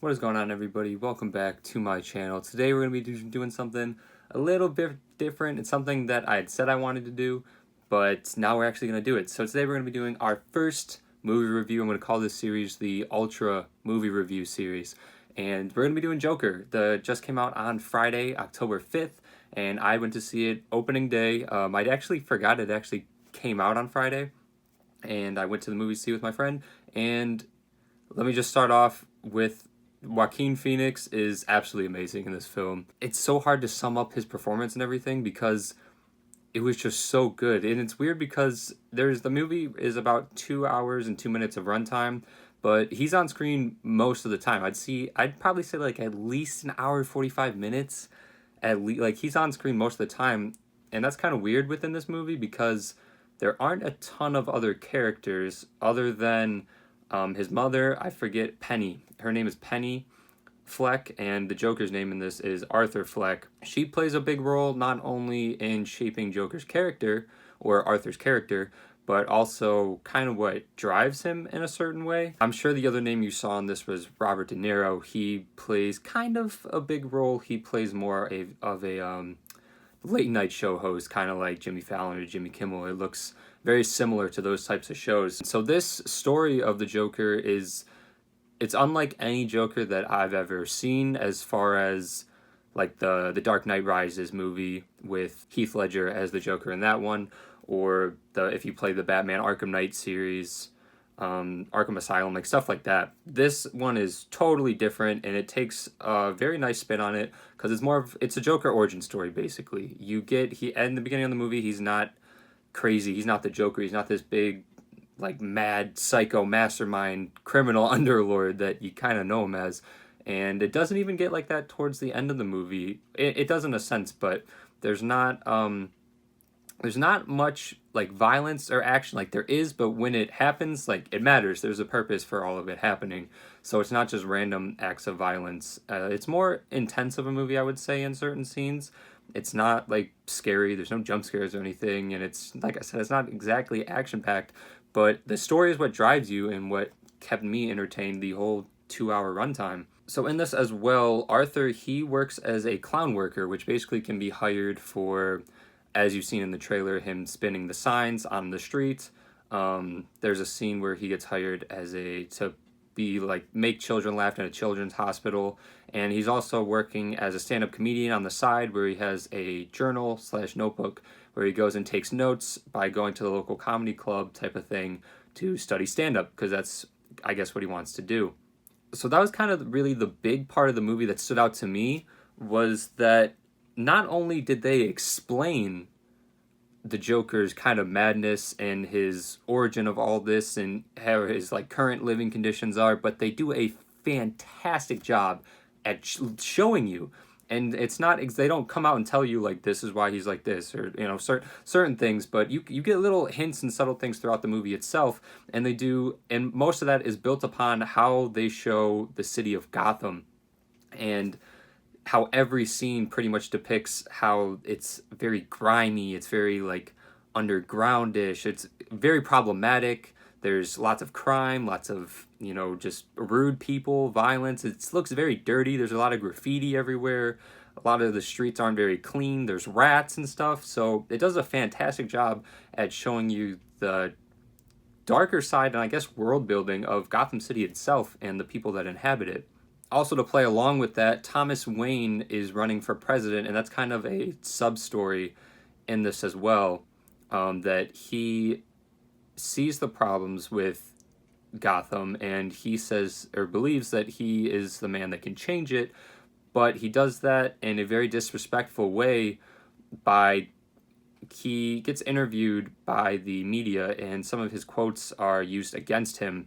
What is going on, everybody? Welcome back to my channel. Today we're going to be doing something a little bit different. It's something that I had said I wanted to do, but now we're actually going to do it. So today we're going to be doing our first movie review. I'm going to call this series the Ultra Movie Review Series. And we're going to be doing Joker. The just came out on Friday, October 5th, and I went to see it opening day. I actually forgot it actually came out on Friday, and I went to the movie to see with my friend. And let me just start off with Joaquin Phoenix is absolutely amazing in this film. It's so hard to sum up his performance and everything because it was just so good. And it's weird because the movie is about 2 hours and 2 minutes of runtime, but he's on screen most of the time. I'd probably say like at least an hour and 45 minutes. At least, like, he's on screen most of the time, and that's kind of weird within this movie because there aren't a ton of other characters other than his mother. I forget, Penny. Her name is Penny Fleck, and the Joker's name in this is Arthur Fleck. She plays a big role not only in shaping Joker's character, or Arthur's character, but also kind of what drives him in a certain way. I'm sure the other name you saw in this was Robert De Niro. He plays kind of a big role. He plays more of a late night show host, kind of like Jimmy Fallon or Jimmy Kimmel. It looks very similar to those types of shows. So this story of the Joker it's unlike any Joker that I've ever seen, as far as like the Dark Knight Rises movie with Heath Ledger as the Joker in that one, or if you play the Batman Arkham Knight series, Arkham Asylum, like stuff like that. This one is totally different, and it takes a very nice spin on it because it's a Joker origin story basically. In the beginning of the movie, he's not crazy. He's not the Joker. He's not this big, like, mad psycho mastermind criminal underlord that you kind of know him as. And it doesn't even get like that towards the end of the movie. It does in a sense, but there's not much like violence or action. Like, there is, but when it happens, like, it matters. There's a purpose for all of it happening. So it's not just random acts of violence. It's more intense of a movie, I would say, in certain scenes. It's not like scary. There's no jump scares or anything, and it's, like I said, it's not exactly action packed. But the story is what drives you and what kept me entertained the whole 2 hour runtime. So in this as well, Arthur, he works as a clown worker, which basically can be hired for, as you've seen in the trailer, him spinning the signs on the street. There's a scene where he gets hired to be like make children laugh in a children's hospital, and he's also working as a stand-up comedian on the side, where he has a journal slash notebook where he goes and takes notes by going to the local comedy club type of thing to study stand-up, because that's, I guess, what he wants to do. So that was kind of really the big part of the movie that stood out to me, was that not only did they explain the Joker's kind of madness and his origin of all this and how his like current living conditions are, but they do a fantastic job at showing you. And it's not, they don't come out and tell you like this is why he's like this, or certain things, but you get little hints and subtle things throughout the movie itself, and they do, and most of that is built upon how they show the city of Gotham, and how every scene pretty much depicts how it's very grimy, it's very like undergroundish, it's very problematic. There's lots of crime, lots of, just rude people, violence. It looks very dirty. There's a lot of graffiti everywhere. A lot of the streets aren't very clean. There's rats and stuff. So it does a fantastic job at showing you the darker side and, I guess, world building of Gotham City itself and the people that inhabit it. Also, to play along with that, Thomas Wayne is running for president, and that's kind of a sub-story in this as well, that he sees the problems with Gotham, and he says, or believes, that he is the man that can change it, but he does that in a very disrespectful way. He gets interviewed by the media, and some of his quotes are used against him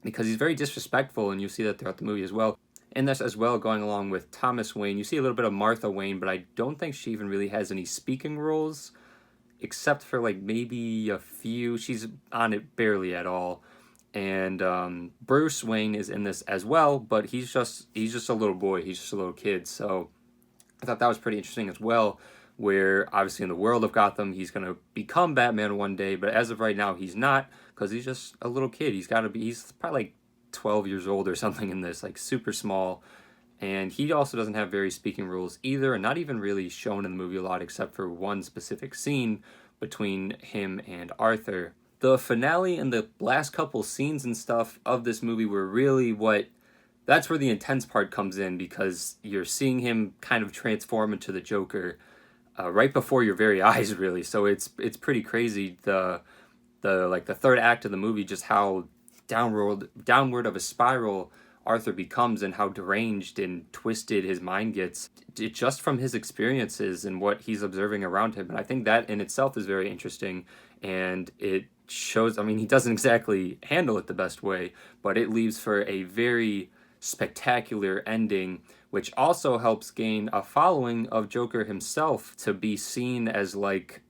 because he's very disrespectful, and you see that throughout the movie as well. And this as well, going along with Thomas Wayne, you see a little bit of Martha Wayne, but I don't think she even really has any speaking roles, except for like maybe a few. She's on it barely at all. And Bruce Wayne is in this as well, but he's just a little boy. He's just a little kid. So I thought that was pretty interesting as well, where obviously in the world of Gotham, he's going to become Batman one day, but as of right now, he's not, because he's just a little kid. He's probably like 12 years old or something in this, like super small. And he also doesn't have very speaking rules either, and not even really shown in the movie a lot except for one specific scene between him and Arthur. The finale and the last couple scenes and stuff of this movie were really that's where the intense part comes in, because you're seeing him kind of transform into the Joker right before your very eyes, really. So it's pretty crazy. The third act of the movie, just how downward of a spiral Arthur becomes, and how deranged and twisted his mind gets, just from his experiences and what he's observing around him. And I think that in itself is very interesting, and it shows, I mean, he doesn't exactly handle it the best way, but it leaves for a very spectacular ending, which also helps gain a following of Joker himself to be seen as like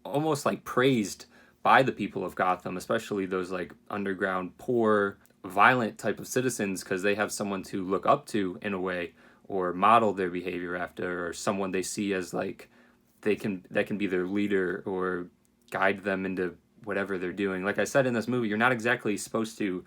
almost like praised by the people of Gotham, especially those like underground, poor, violent type of citizens, because they have someone to look up to in a way, or model their behavior after, or someone they see as like that can be their leader or guide them into whatever they're doing. Like I said in this movie, you're not exactly supposed to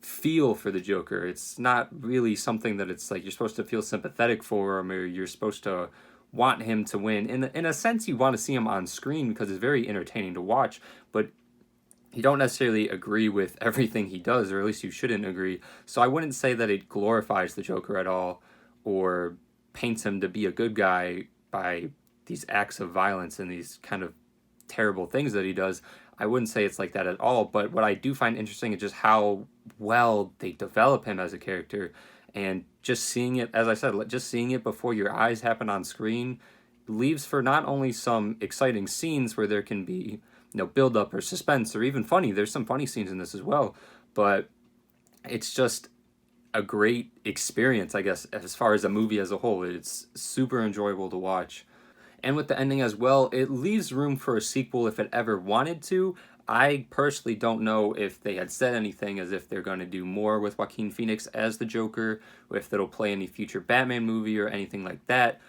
feel for the Joker. It's not really something that it's like you're supposed to feel sympathetic for him, or you're supposed to want him to win. In a sense, you want to see him on screen because it's very entertaining to watch, but you don't necessarily agree with everything he does, or at least you shouldn't agree. So I wouldn't say that it glorifies the Joker at all, or paints him to be a good guy by these acts of violence and these kind of terrible things that he does. I wouldn't say it's like that at all, but what I do find interesting is just how well they develop him as a character, and just seeing it, as I said, just seeing it before your eyes happen on screen leaves for not only some exciting scenes where there can be, build up or suspense or even funny. There's some funny scenes in this as well, but it's just a great experience, I guess, as far as a movie as a whole. It's super enjoyable to watch. And with the ending as well, it leaves room for a sequel if it ever wanted to. I personally don't know if they had said anything as if they're going to do more with Joaquin Phoenix as the Joker, or if it'll play any future Batman movie or anything like that.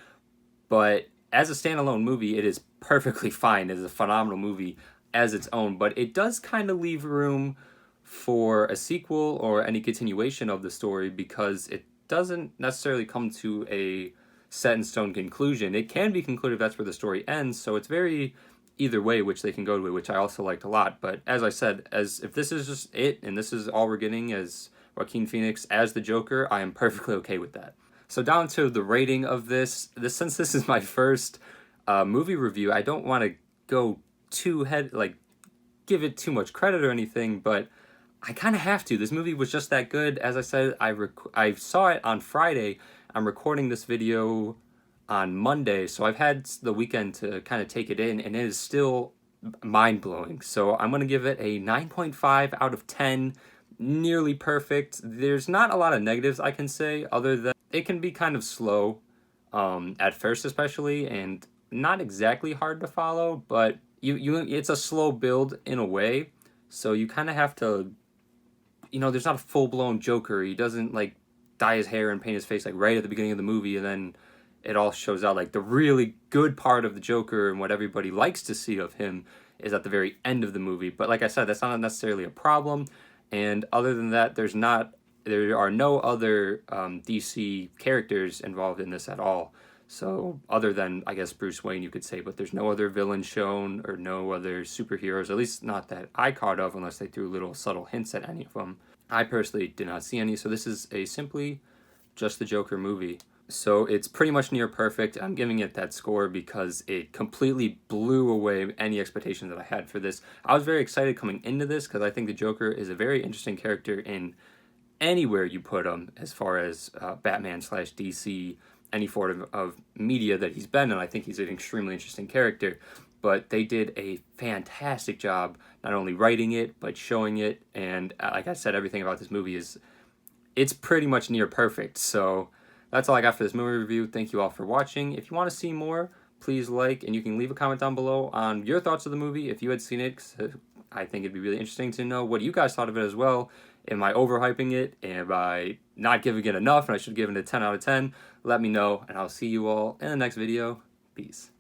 But as a standalone movie, it is perfectly fine. It is a phenomenal movie as its own, but it does kind of leave room for a sequel or any continuation of the story, because it doesn't necessarily come to a set in stone conclusion. It can be concluded if that's where the story ends, so it's very either way which they can go to, which I also liked a lot. But as I said, as if this is just it and this is all we're getting as Joaquin Phoenix as the Joker, I am perfectly okay with that. So down to the rating of this, since this is my first movie review, I don't want to go give it too much credit or anything, but I kind of have to. This movie was just that good. As I said, I saw it on Friday. I'm recording this video on Monday, so I've had the weekend to kind of take it in, and it is still mind-blowing. So I'm going to give it a 9.5 out of 10, nearly perfect. There's not a lot of negatives I can say, other than it can be kind of slow at first especially, and not exactly hard to follow, but it's a slow build in a way, so you kind of have to, there's not a full-blown Joker. He doesn't like dye his hair and paint his face like right at the beginning of the movie, and then it all shows out. Like the really good part of the Joker and what everybody likes to see of him is at the very end of the movie. But like I said, that's not necessarily a problem. And other than that, there are no other DC characters involved in this at all. So other than, I guess, Bruce Wayne, you could say, but there's no other villains shown or no other superheroes, at least not that I caught of, unless they threw little subtle hints at any of them. I personally did not see any, so this is a simply just the Joker movie. So it's pretty much near perfect. I'm giving it that score because it completely blew away any expectations that I had for this. I was very excited coming into this because I think the Joker is a very interesting character in anywhere you put him, as far as Batman/DC, any form of media that he's been in. I think he's an extremely interesting character. But they did a fantastic job not only writing it, but showing it. And like I said, everything about this movie it's pretty much near perfect. So that's all I got for this movie review. Thank you all for watching. If you want to see more, please like, and you can leave a comment down below on your thoughts of the movie if you had seen it. 'Cause I think it'd be really interesting to know what you guys thought of it as well. Am I overhyping it? Am I not giving it enough and I should give it a 10 out of 10? Let me know, and I'll see you all in the next video. Peace.